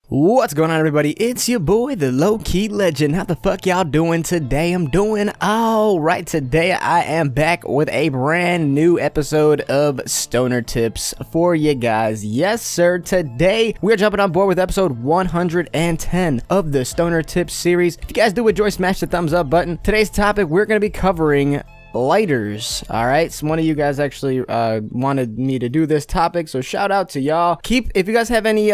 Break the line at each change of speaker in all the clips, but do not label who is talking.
What's going on, everybody? It's your boy, the Low-Key Legend. How the fuck y'all doing today? I'm doing all right today. I am back with a brand new episode of Stoner Tips for you guys. Yes, sir. Today, we're jumping on board with episode 110 of the Stoner Tips series. If you guys do enjoy, smash the thumbs up button. Today's topic, we're going to be covering lighters. All right, so one of you guys actually wanted me to do this topic, so shout out to y'all. If you guys have any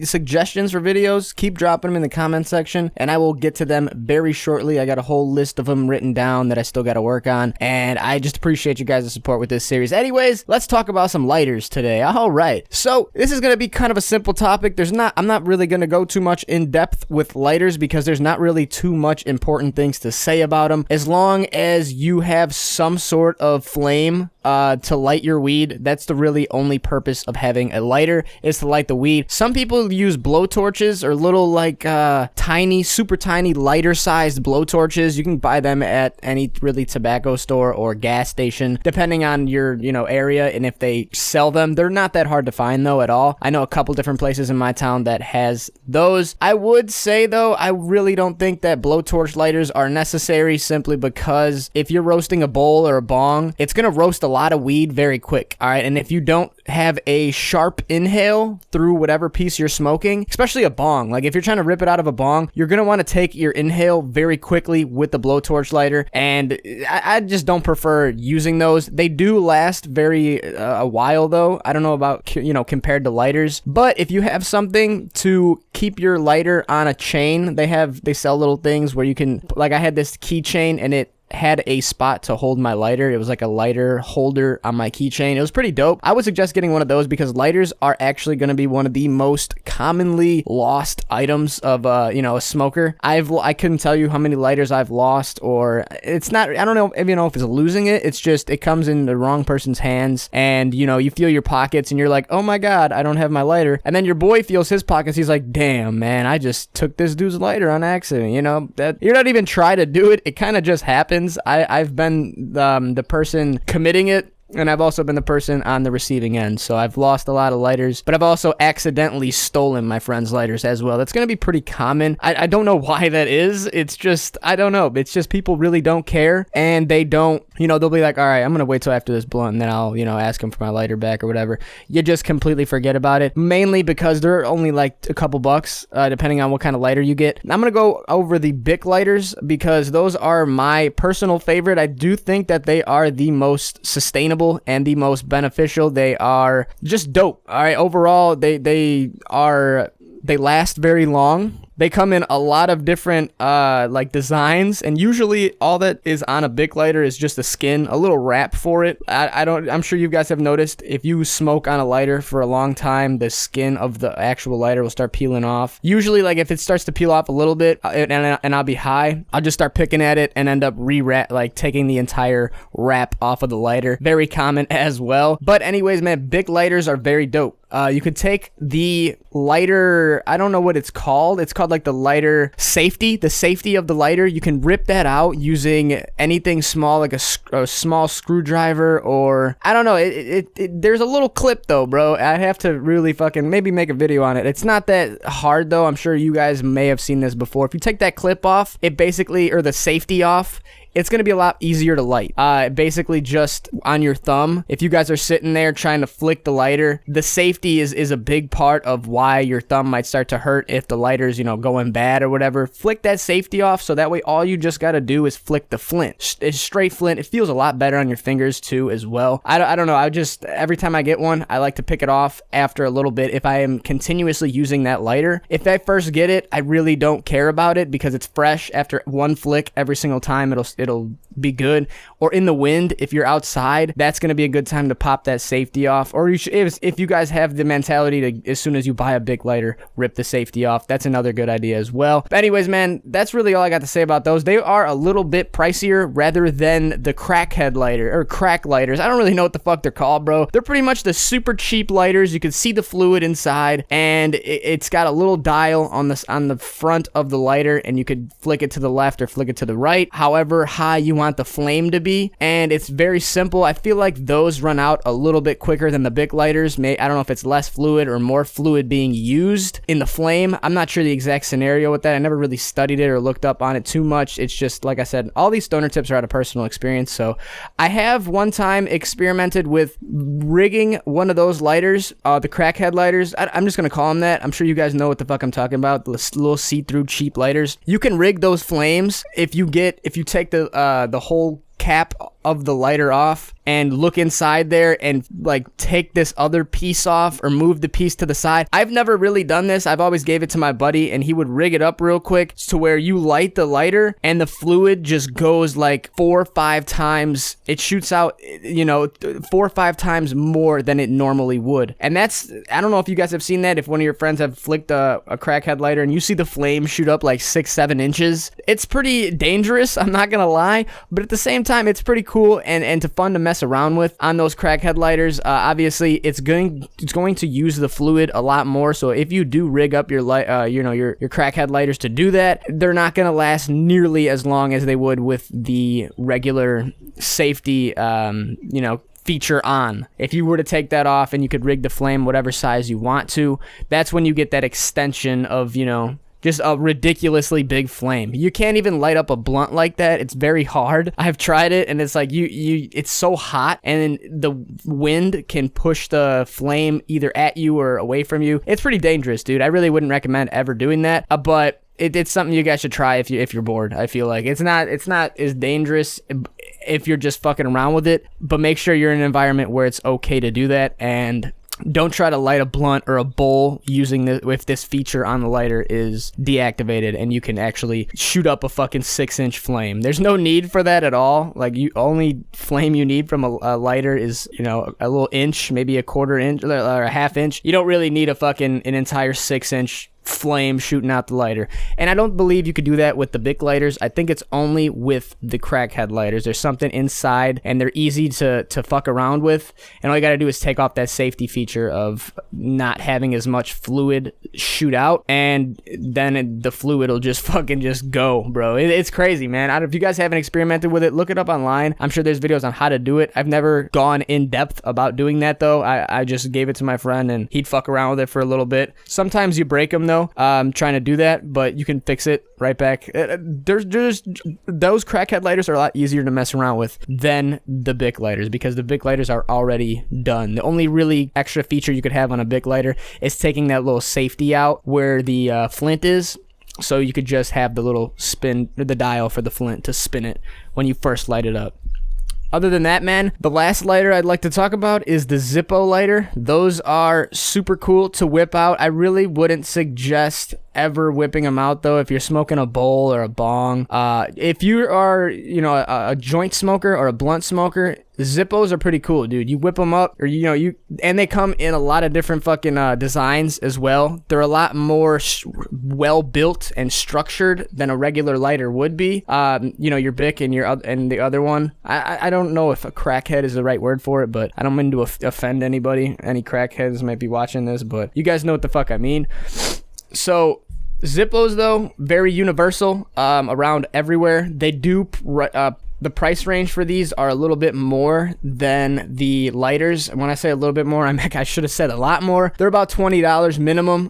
suggestions for videos, keep dropping them in the comment section and I will get to them very shortly. I got a whole list of them written down that I still got to work on, and I just appreciate you guys' support with this series. Anyways, let's talk about some lighters today. All right, so this is going to be kind of a simple topic. I'm not really going to go too much in depth with lighters because there's not really too much important things to say about them. As long as you have some sort of flame to light your weed, that's the really only purpose of having a lighter, is to light the weed. Some people use blowtorches or little like tiny, super tiny lighter sized blowtorches. You can buy them at any really tobacco store or gas station depending on your area, and if they sell them. They're not that hard to find though at all. I know a couple different places in my town that has those. I would say though, I really don't think that blowtorch lighters are necessary, simply because if you're roasting a bowl or a bong, it's gonna roast a lot of weed very quick. All right, and if you don't have a sharp inhale through whatever piece you're smoking, especially a bong, like if you're trying to rip it out of a bong, you're gonna want to take your inhale very quickly with the blowtorch lighter, and I just don't prefer using those. They do last very a while though. I don't know about compared to lighters, but if you have something to keep your lighter on a chain, they sell little things where you can, like I had this keychain and it had a spot to hold my lighter. It was like a lighter holder on my keychain. It was pretty dope. I would suggest getting one of those because lighters are actually going to be one of the most commonly lost items of a smoker. I couldn't tell you how many lighters I've lost, or it's not, I don't know if it's losing it. It's just it comes in the wrong person's hands, and you feel your pockets and you're like, oh my god, I don't have my lighter. And then your boy feels his pockets. He's like, damn man, I just took this dude's lighter on accident. That you're not even trying to do it. It kind of just happens. I've been the person committing it, and I've also been the person on the receiving end. So I've lost a lot of lighters, but I've also accidentally stolen my friend's lighters as well. That's going to be pretty common. I don't know why that is. It's just, I don't know. It's just people really don't care, and they don't, they'll be like, all right, I'm going to wait till after this blunt, and then I'll, ask them for my lighter back or whatever. You just completely forget about it, mainly because they're only like a couple bucks, depending on what kind of lighter you get. I'm going to go over the Bic lighters because those are my personal favorite. I do think that they are the most sustainable and the most beneficial. They are just dope. All right, overall, they last very long. They come in a lot of different like designs, and usually all that is on a Bic lighter is just a skin, a little wrap for it. I'm sure you guys have noticed, if you smoke on a lighter for a long time, the skin of the actual lighter will start peeling off. Usually, like if it starts to peel off a little bit and I'll be high, I'll just start picking at it and end up taking the entire wrap off of the lighter. Very common as well. But anyways, man, Bic lighters are very dope. You could take the lighter, I don't know what it's called. It's called like the lighter safety, the safety of the lighter. You can rip that out using anything small, like a small screwdriver, or I don't know. There's a little clip though, bro. I'd have to really fucking maybe make a video on it. It's not that hard though. I'm sure you guys may have seen this before. If you take that clip off, or the safety off, it's going to be a lot easier to light. Basically just on your thumb, if you guys are sitting there trying to flick the lighter, the safety is a big part of why your thumb might start to hurt if the lighter's, going bad or whatever. Flick that safety off, so that way all you just got to do is flick the flint. It's straight flint. It feels a lot better on your fingers too as well. I don't know. Every time I get one, I like to pick it off after a little bit if I am continuously using that lighter. If I first get it, I really don't care about it because it's fresh. After one flick every single time, it'll be good. Or in the wind, if you're outside, that's going to be a good time to pop that safety off. Or if you guys have the mentality to, as soon as you buy a Bic lighter, rip the safety off, that's another good idea as well. But anyways, man, that's really all I got to say about those. They are a little bit pricier rather than the crackhead lighter or crack lighters. I don't really know what the fuck they're called, bro. They're pretty much the super cheap lighters. You can see the fluid inside, and it's got a little dial on the front of the lighter, and you could flick it to the left or flick it to the right. However high you want the flame to be, and it's very simple. I feel like those run out a little bit quicker than the Bic lighters. I don't know if it's less fluid or more fluid being used in the flame. I'm not sure the exact scenario with that. I never really studied it or looked up on it too much. It's just, like I said, all these stoner tips are out of personal experience. So I have one time experimented with rigging one of those lighters, the crackhead lighters. I'm just gonna call them that. I'm sure you guys know what the fuck I'm talking about. The little see-through cheap lighters. You can rig those flames if you take the whole cap of the lighter off and look inside there and like take this other piece off or move the piece to the side. I've never really done this. I've always gave it to my buddy and he would rig it up real quick to where you light the lighter and the fluid just goes like 4 or 5 times. It shoots out, 4 or 5 times more than it normally would. And that's, I don't know if you guys have seen that, if one of your friends have flicked a crackhead lighter and you see the flame shoot up like 6-7 inches. It's pretty dangerous, I'm not gonna lie, but at the same time it's pretty cool and fun to mess around with on those crackhead lighters. Obviously it's going to use the fluid a lot more, so if you do rig up your your crackhead lighters to do that, they're not going to last nearly as long as they would with the regular safety feature on. If you were to take that off and you could rig the flame whatever size you want to, that's when you get that extension of just a ridiculously big flame. You can't even light up a blunt like that. It's very hard. I've tried it and it's like it's so hot and the wind can push the flame either at you or away from you. It's pretty dangerous, dude. I really wouldn't recommend ever doing that. But it's something you guys should try if you're bored. I feel like it's not as dangerous if you're just fucking around with it, but make sure you're in an environment where it's okay to do that, and don't try to light a blunt or a bowl using if this feature on the lighter is deactivated and you can actually shoot up a fucking 6-inch flame. There's no need for that at all. Like, only flame you need from a lighter is, a little inch, maybe a 1/4 inch or a 1/2 inch. You don't really need an entire 6-inch flame shooting out the lighter. And I don't believe you could do that with the Bic lighters. I think it's only with the crackhead lighters. There's something inside and they're easy to fuck around with, and all you gotta do is take off that safety feature of not having as much fluid shoot out, and then the fluid will just fucking just go, bro. It's crazy, man. If you guys haven't experimented with it, look it up online. I'm sure there's videos on how to do it. I've never gone in depth about doing that though. I just gave it to my friend and he'd fuck around with it for a little bit. Sometimes you break them though, trying to do that, but you can fix it right back. There's just those crackhead lighters are a lot easier to mess around with than the Bic lighters, because the Bic lighters are already done. The only really extra feature you could have on a Bic lighter is taking that little safety out where the flint is, so you could just have the little spin, the dial for the flint to spin it when you first light it up. Other than that, man, the last lighter I'd like to talk about is the Zippo lighter. Those are super cool to whip out. I really wouldn't suggest ever whipping them out though if you're smoking a bowl or a bong. If you are a joint smoker or a blunt smoker, Zippos are pretty cool, dude. You whip them up, or and they come in a lot of different fucking designs as well. They're a lot more well built and structured than a regular lighter would be. Your Bic and the other one. I don't know if a crackhead is the right word for it, but I don't mean to offend anybody. Any crackheads might be watching this, but you guys know what the fuck I mean. So Zippos though, very universal, around everywhere. They do the price range for these are a little bit more than the lighters. When I say a little bit more, I should have said a lot more. They're about $20 minimum,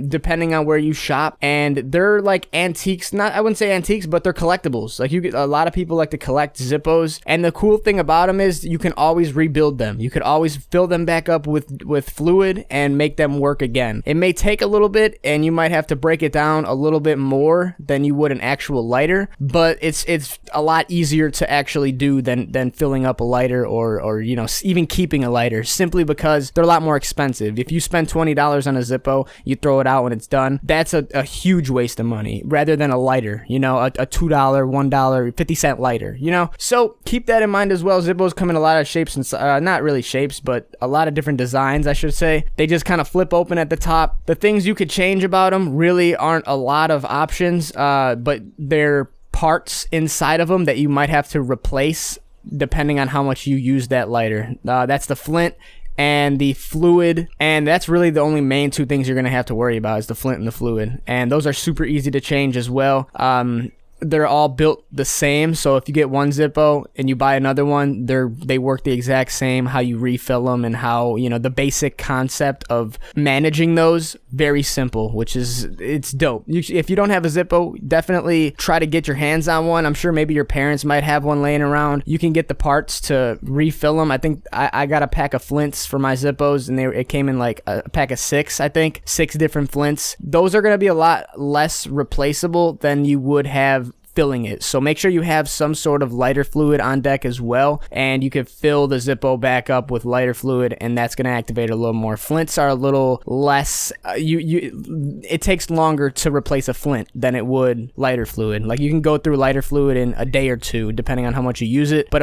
depending on where you shop, and they're like antiques. I wouldn't say antiques, but they're collectibles. Like, a lot of people like to collect Zippos, and the cool thing about them is you can always rebuild them. You could always fill them back up with fluid and make them work again. It may take a little bit, and you might have to break it down a little bit more than you would an actual lighter, but it's a lot easier to actually do than filling up a lighter or even keeping a lighter, simply because they're a lot more expensive. If you spend $20 on a Zippo, you throw it out when it's done, that's a huge waste of money, rather than a lighter, a $2, $1, 50-cent lighter, So keep that in mind as well. Zippos come in a lot of shapes and not really shapes, but a lot of different designs, I should say. They just kind of flip open at the top. The things you could change about them really aren't a lot of options, but they're parts inside of them that you might have to replace depending on how much you use that lighter. That's the flint and the fluid, and that's really the only main two things you're gonna have to worry about, is the flint and the fluid, and those are super easy to change as well. they're all built the same. So if you get one Zippo and you buy another one, they work the exact same. How you refill them and how, you know, the basic concept of managing those, very simple, which is, it's dope. If you don't have a Zippo, definitely try to get your hands on one. I'm sure maybe your parents might have one laying around. You can get the parts to refill them. I think I got a pack of flints for my Zippos, and it came in like a pack of 6, I think. 6 different flints. Those are going to be a lot less replaceable than you would have filling it. So make sure you have some sort of lighter fluid on deck as well, and you can fill the Zippo back up with lighter fluid, and that's going to activate a little more. Flints are a little less, it takes longer to replace a flint than it would lighter fluid. Like, you can go through lighter fluid in a day or 2 depending on how much you use it, but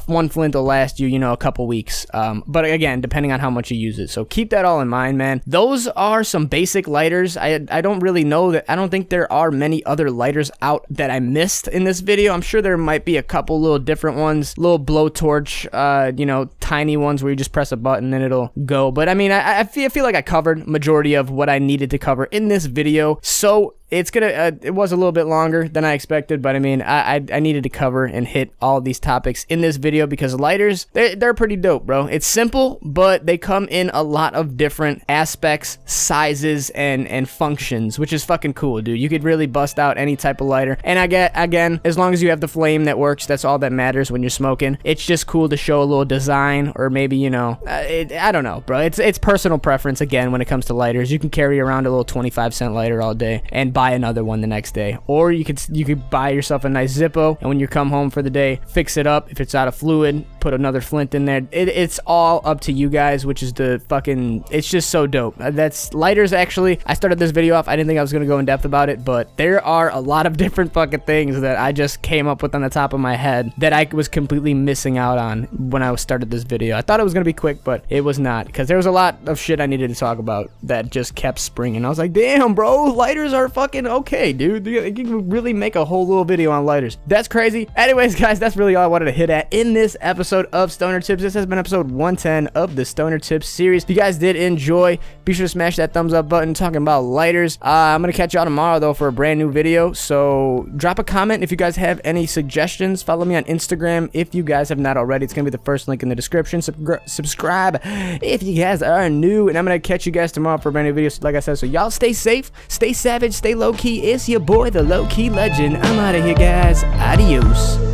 one flint will last you, you know, a couple weeks. But again, depending on how much you use it. So keep that all in mind, man. Those are some basic lighters. I don't really know that. I don't think there are many other lighters out that I missed in this video. I'm sure there might be a couple little different ones, little blowtorch, you know, tiny ones where you just press a button and it'll go. But I mean, I feel like I covered majority of what I needed to cover in this video. So it was a little bit longer than I expected, but I mean, I needed to cover and hit all these topics in this video because lighters, they're pretty dope, bro. It's simple, but they come in a lot of different aspects, sizes, and functions, which is fucking cool, dude. You could really bust out any type of lighter. And again, as long as you have the flame that works, that's all that matters when you're smoking. It's just cool to show a little design, or maybe, you know, I don't know, bro. It's personal preference, again, when it comes to lighters. You can carry around a little 25-cent lighter all day and buy another one the next day, or you could buy yourself a nice Zippo, and when you come home for the day, fix it up. If it's out of fluid, put another flint in there. It's all up to you guys, which is it's just so dope. That's lighters. Actually, I started this video off, I didn't think I was gonna go in depth about it, but there are a lot of different fucking things that I just came up with on the top of my head that I was completely missing out on when I started this video. I thought it was gonna be quick, but it was not, because there was a lot of shit I needed to talk about that just kept springing. I was like, damn, bro, lighters are fucking okay, dude. You can really make a whole little video on lighters. That's crazy. Anyways, guys, that's really all I wanted to hit at in this episode of Stoner Tips. This has been episode 110 of the Stoner Tips series. If you guys did enjoy, be sure to smash that thumbs up button talking about lighters. I'm gonna catch y'all tomorrow though for a brand new video, so drop a comment if you guys have any suggestions. Follow me on Instagram if you guys have not already. It's gonna be the first link in the description. Subscribe if you guys are new, and I'm gonna catch you guys tomorrow for a brand new video, like I said. So y'all stay safe, stay savage, stay low-key. It's your boy, the LowkeyLegend. I'm out of here, guys. Adios.